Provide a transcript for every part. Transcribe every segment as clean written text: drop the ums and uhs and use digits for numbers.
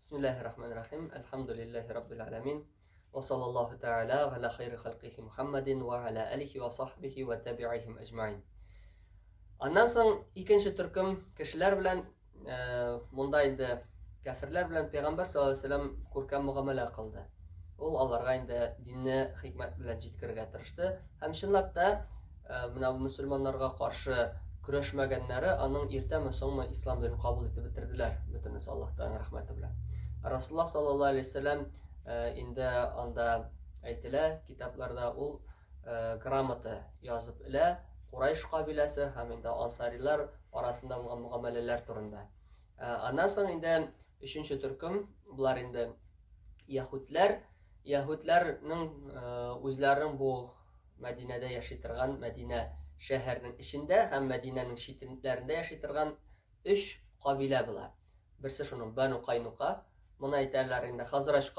Bismillahirrahmanirrahim. Elhamdülillahi Rabbil alemin. Ve sallallahu teala ala hayri halqihi Muhammedin ve ala alihi ve sahbihi ve tabi'ihim ecmain. Ondan soň ikinci türküm kişiler bilen munda indi kafirler bilen Peygamber sallallahu aleyhi ve sellem kurkan muamele kıldı. Ol alarga indi dinni hikmet bilen jitkirge tırıştı. Hem şunlap da buna Müslümanlarga karşı küreşmegenleri anın irtemi soňma İslam dinini kabul etip bitirdiler. Bütünüz Allah'tan rahmeti bilen. Rasulullah sallallahu aleyhi ve sellem indi anda aytila kitaplarda ol gramatı yazıp ile Quraysh kabilesi hem indi Ansariler arasında bolan muameleler turunda. Ondan soň indi üçüncü türküm bular indi Yahudlar. Yahudlarning özlerinin bu Medine'de yaşaytırgan Medine şehirinin içinde hem Medine'nin şitinlerinde yaşaytırgan üç kabile bular. Birisi şunun Banu Qaynuqa. Buna aytarlar indi Hazraç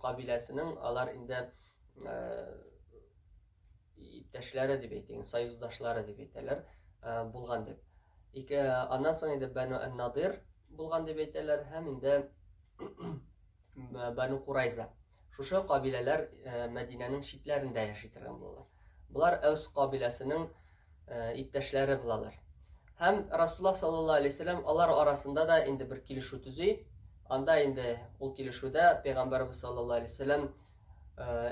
kabilesinin alar indi ipteşleri dip aytayın, sayuzdaşları dip aytarlar bulgan dip. Ondan soň indi Banu En-Nadir bulgan dip aytarlar hem indi Banu Qurayza. Şuşa kabileler Medine'nin şitlerinde yaşaytırgan bular. Bular Evs kabilesinin ipteşleri bularlar. Hem Rasulullah sallallahu aleyhi ve sellem alar arasında da indi bir kilişu tüzüy. Anda indi ol kilişuda Peygamberimiz sallallahu aleyhi ve sellem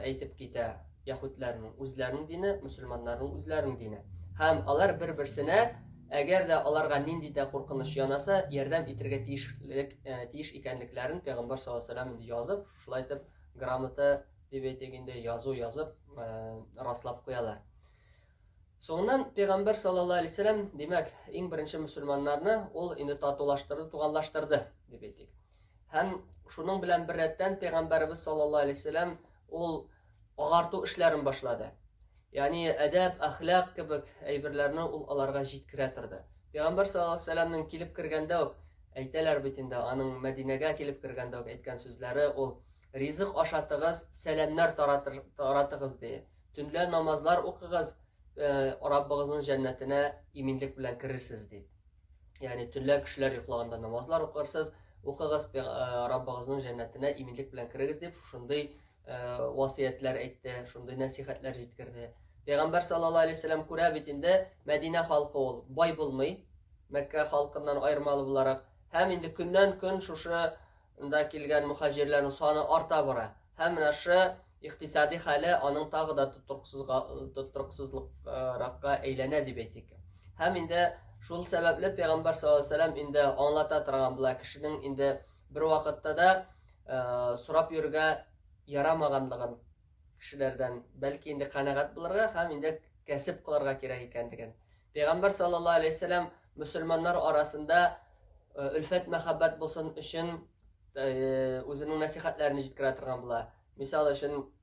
aytip gite Yahudlarning özlerinin dini, Müslümanların özlerinin dini. Hem alar bir-birsine eğer de alarga nindi de korkunuş yanasa yardım etirge tiyiş ikenliklerin Peygamber sallallahu aleyhi ve sellem indi yazıp, şulay aytip gramata dip aytganda yazıp raslap koyalar. Soňundan Peygamber sallallahu aleyhi ve sellem demek en birinci Müslümanlarını ol indi tatulaştırdı, tuganlaştırdı dip aytdyk. Hem şunun bilen bir retten Peygamberimiz sallallahu aleyhi ve sellem ol agartu işlerini başladı. Yani edep, ahlak kibik eybirlerini ol alarga jitkiratirdi. Peygamber sallallahu aleyhi ve sellem'nin kilip kirgende ok aytalar bitinde anın Medine'ge kilip kirgende ok aytgan sözleri ol rizq aşatыгыз, selamlar taratыгыз diye. Tünle namazlar okıgız, Rabbinizin cennetine iminlik bilen kirirsiz diye. Yani tünle kişiler yuklaganda namazlar okarsız, okıgız Rabbinizin cennetine iminlik bilen kiririz deyip şunday vasiyetler aytdı, şunday nasihatler jitkirdi. Peygamber sallallahu aleyhi ve sellem kura bitinde Medine halkı ol, bay bulmay, Mekke halkından ayırmalı bularak hem indi günden gün şuşa da kilgen muhacirlerin sonu arta bara. Hem şu iktisadi hali anın tağı da tutturuksuzlukka eylene dip aytdyk. Hem indi şul sebeple Peygamber sallallahu aleyhi ve sellem indi anlata turgan bular kişinin indi bir vakıtta da surap yürge yaramagandygyn kişilerden belki indi kanagat bularga hem indi kesip kılarga kerek ekendigen. Peygamber sallallahu aleyhi ve sellem Müslümanlar arasında ülfet mehabbet bolsun üçün özünün nasihatlerini jitkiratirgan bular. Misal üçün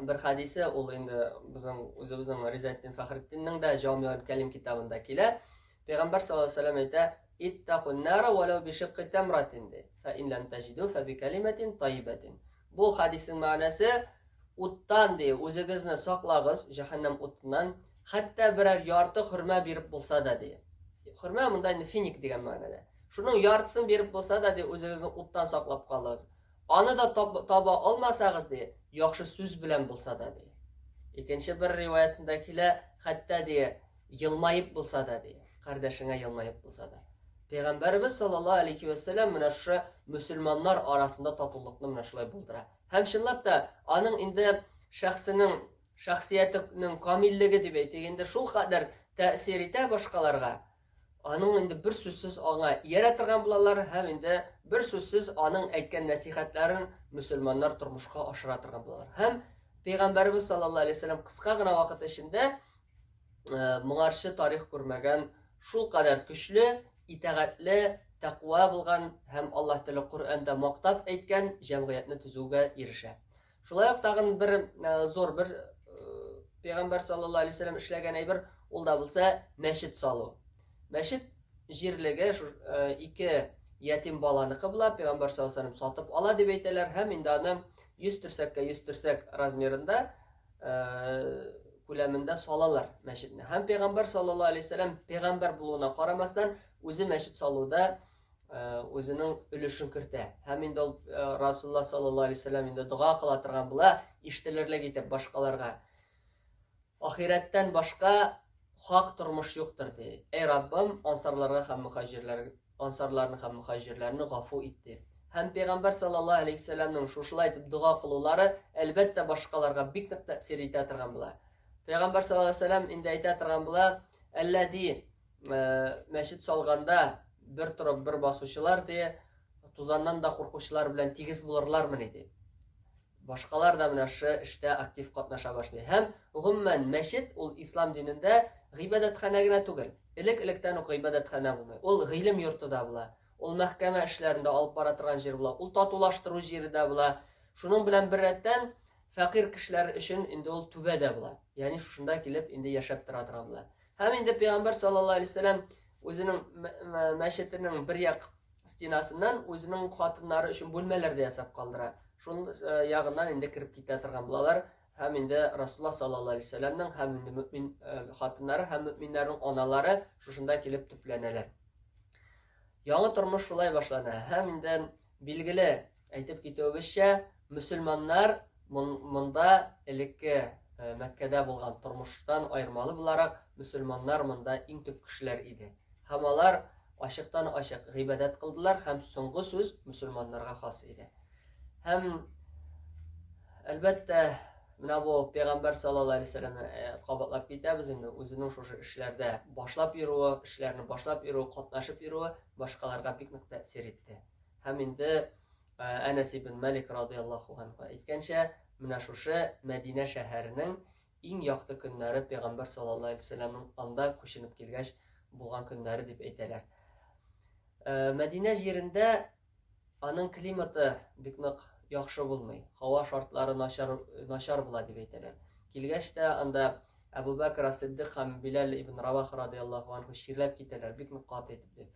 bir hadise ol indi bizning Rizaettin Fakhrettinning da Jamiul Kalim kitabında kile Peygamber sallallahu aleyhi ve sellem ayta ittaqun nara walau bi shiqqi tamratin fa in lam tajidu fa bi kalimatin tayyibatin. Bu hadisin manası uttan diye özünüzni saqlagız cehennem otundan hatta birer yartı hurma berip bolsa da diye. Hurma munda finik degan ma'noda. Şunun yartısını berip bolsa da diye özünüzni uttan saqlap qalasiz. Onu da taba almasagız diye yaxşı söz bilen bolsa da diye. İkinci bir rivayetindekiler hatta diye yılmayıp bolsa da diye. Kardeşine yılmayıp bolsa da. Peygamberimiz sallallahu aleyhi ve sellem mına şu Müslümanlar arasında tatullıkны mına şulay buldura. Hem şunlap da anın indi şahsiyetinin kamilligi dip aytganda şul kadar ta'sir ete başkalarga. Anın indi bir sözsüz ona yaratirgan bularlar hem indi bir sözsüz anın aytgan nasihatlarin Müslümanlar turmuşka aşıratirgan bularlar. Hem Peygamberimiz sallallahu aleyhi ve sellem kıska gına vakit içinde muğarşı tarih görmegen şul kadar güçlü, itaatli, taqwa bulgan hem Allah Teala Kur'an'da maqtab aytgan jamiyatni tüzüge erişe. Şulay tagın bir zor bir Peygamber sallallahu aleyhi ve sellem işlegen aybir ol da bolsa meşit salu. Meşit jirlege iki yetim balany kıbla Peygamber sallallahu aleyhi ve sellem satıp ala dip aytalar hem indi 100 tirsek razmerinde kuleminde salalar meşitni. Hem Peygamber sallallahu aleyhi ve sellem peygamber buluğuna qaramasdan özü meşit saluda үзенең өлешен кертә. Һәм инде ул Расулуллаһ саллаллаһу алейһи вәсәлләм инде дуга кыла торган була, ишетелерлек итеп башкаларга. Ахираттан башка хак тормыш юктыр ди. Эй Раббым, ансарларга һәм мухаҗирларны гафу ит ди. Һәм Пәйгамбәр саллаллаһу алейһи вәсәлләмнең шушылай итеп дуга кылулары әлбәттә башкаларга бик нык тәэсир итә торган була. Пәйгамбәр саллаллаһу алейһи вәсәлләм инде әйтә торган була, әлләди мәчет салганда бер торып бер басучылар ди, тузаннан да куркучылар белән тигез булырлармыни ди. Башкалар да менә шу эштә актив катнаша башлый. Һәм гомумән мәчет ул ислам динендә гыйбадәтханә генә түгел. Элек-электән ук гыйбадәтханә булмый. Ул гыйлем йорты да була. Ул мәхкәмә эшләрендә алып бара торган җир була. Ул татулаштыру җире дә була. Шуның белән бер рәттән фәкыйрь кешеләр өчен инде ул түбә дә була. Ягъни шушында килеп инде яшәп тора торган була. Һәм инде Пәйгамбәр саллаллаһу алейһи вәсәлләм үзенең мәчетенең бер як стенасыннан үзенең хатыннары өчен бүлмәләр дә ясап калдыра. Шул ягыннан инде кирип китә торган булалар. Һәм инде Расулуллаһ саллаллаһу алейһи вәсәлләмнең һәм инде мөмин хатыннары һәм мөминнәрнең аналары шушында килеп төпләнәләр. Яңа тормыш шулай башлана. Һәм инде билгеле әйтеп китүебезчә, мөселманнар монда элекке Мәккәдә булган тормыштан айырмалы буларак, мөселманнар монда иң төп кешеләр иде. Һәм алар ачыктан-ачык гыйбадәт кылдылар һәм соңгы сүз мөселманнарга хас иде. Һәм әлбәттә менә бу Пәйгамбәр саллаллаһу алейһи вәсәлләм кабатлап китәбез инде, үзенең шушы эшләрдә башлап йөрүе, эшләрне башлап йөрүе, катнашып йөрүе башкаларга бик нык тәэсир итте. Һәм инде Анас ибн Малик радиллаһу анһу әйткәнчә, менә шушы Мәдинә шәһәренең иң якты көннәре Пәйгамбәр саллаллаһу алейһи вәсәлләмнең анда күченеп килгәч булган көннәре дип әйтәләр. Мәдинә җирендә аның климаты бик нык яхшы булмый. Һава шартлары начар була дип әйтәләр. Килгәч тә анда Әбу Бәкр ас-Сиддиқ һәм Билал ибн Равах радиллаһу анһу ширләп китәләр, бик нык каты итеп дип.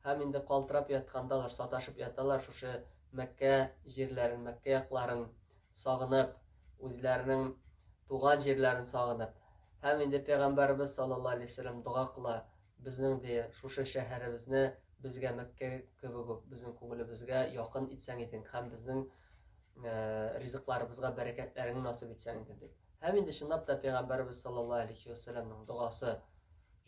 Һәм инде калтырап яткандалар, саташып яталар, шушы Мәккә җирләрен, Мәккә якларын сагынып, үзләренең туган җирләрен сагынып. Һәм инде Пәйгамбәрбез саллаллаһу алейһи вәсәлләм дуга кыла, безнең ди шушы шәһәребезне безгә Мәккә кебек үк безнең күңелебезгә якын итсәң идең һәм безнең ризыкларыбызга бәрәкәтләрен насыйп итсәң идең дип. Һәм инде чынлап та Пәйгамбәрбез саллаллаһу алейһи вәсәлләмнең дугасы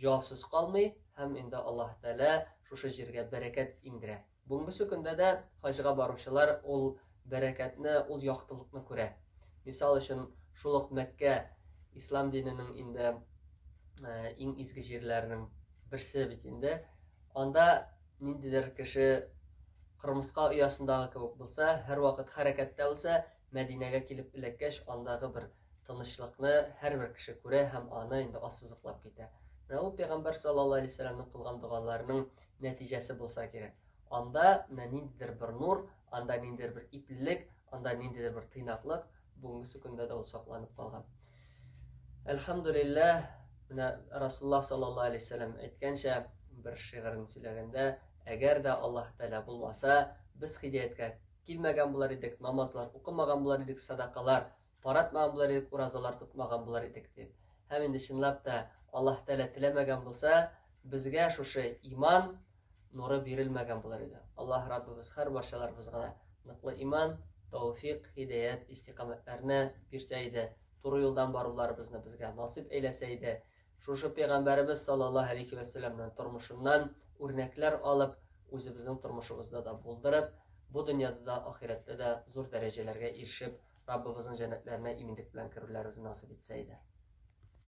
җавапсыз калмый һәм инде Аллаһ Тәгалә шушы җиргә бәрәкәт иңдерә. Бүгенге көндә дә хаҗга баручылар ул бәрәкәтне, ул яктылыкны күрә. Мисал өчен, шул ук Мәккә ислам диненең инде иң изге җирләренең берсе бит инде. Анда ниндидер кеше кырмыска оясындагы кебек булса, һәр вакыт хәрәкәттә булса, Мәдинәгә килеп эләккәч, андагы бер тынычлыкны һәрбер кеше күрә һәм аны инде ассызыклап китә. Менә ул Пәйгамбәр саллаллаһу алейһи вәсәлләмнең кылган дугаларының нәтиҗәсе булса кирәк. Анда ниндидер бер нур, анда ниндидер бер иплелек, анда ниндидер бер тыйнаклык бүгенге көндә дә ул сакланып калган. Әлхәмдүлиллаһ, менә Расулуллаһ саллаллаһу алейһи вәсәлләм әйткәнчә бер шигырен сөйләгәндә, әгәр дә Аллаһ Тәгалә булмаса, без хидаяткә килмәгән булар идек, намазлар укымаган булар идек, садакалар таратмаган булар идек, уразалар тотмаган булар идек дип. Һәм инде чынлап та Аллаһ Тәгалә теләмәгән булса, безгә шушы иман нуры бирелмәгән булар иде. Аллаһ Раббыбыз һәр барчаларыбызга ныклы иман, тауфиq, хидаят, истиқамәтләрне бирсә иде, туры юлдан баруларыбызны безгә насип әйләсә иде. Шушы Пәйгамбәрбез саллаллаһу алейһи вәсәлләмнең тормышыннан үрнәкләр алып, үзебезнең тормышыбызда да булдырып, бу дөньяда да, ахирәттә дә зур дәрәҗәләргә ирешеп, Раббыбызның җәннәтләренә иминлек белән керүләребезне насип итсә иде.